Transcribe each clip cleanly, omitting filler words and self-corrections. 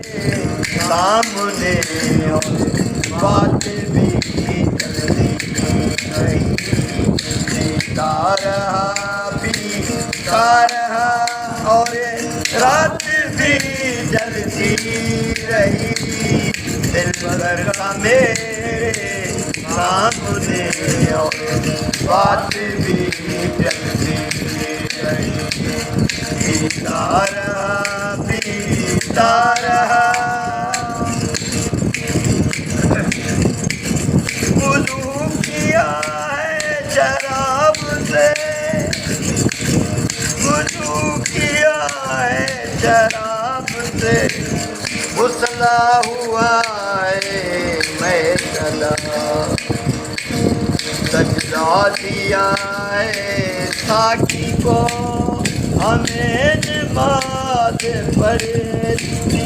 सामने और बात भी चलती रही, जीता रहा पीता रहा और रात भी जलती रही, दिल भर का मेरे सामने और बात भी चलती रही, जीता रहा पीता रहा। वुज़ू किया है शराब से, वुज़ू किया है शराब से, गुस्ला हुआ है मैं चला, सजदा दिया है साकी को हमें नमाज पढ़ती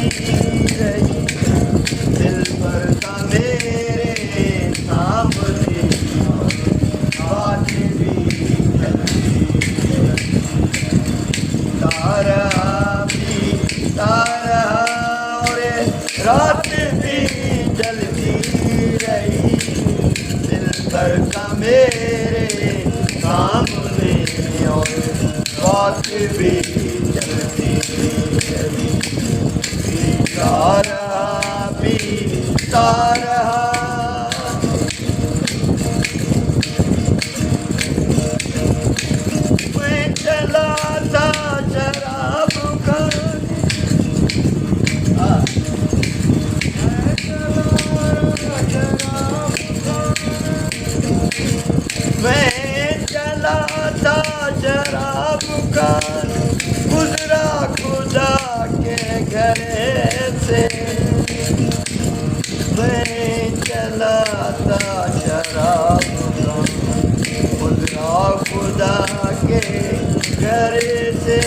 रही, दिल भर का मेरे सामने बात भी चलती रही, तारा भी तारा और रात भी जलती रही, दिल भर का मेरे सामने और बात भी चलती रही, पीता रहा पीता रहा। मैं चला था शराब खाने, मैं चला था शराब खाने, गुजरा खुदा के घर से, मैं चला था शराब खाने, गुजरा खुदा के घर से।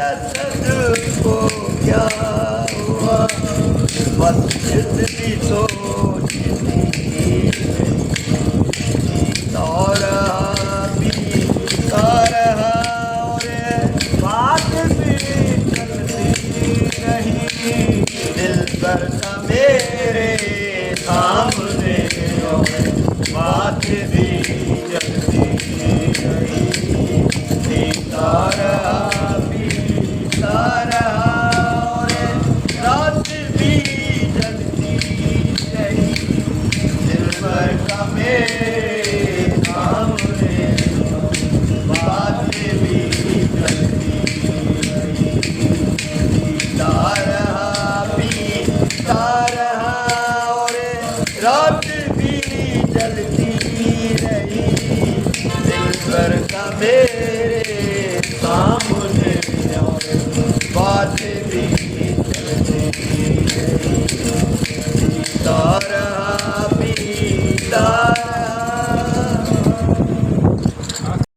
असद को क्या हुआ मस्जिद भी सोचती तारा पीता रहा और बात भी चलती रही, दिल भर का मेरे सामने और बात भी चलती रही, पीता रहा पीता रहा और रात भी जलती रही, दिल भर का मेरे सामने बात भी चलती रही, पीता रहा और रात भी जलती रही, दिल भर का मेरे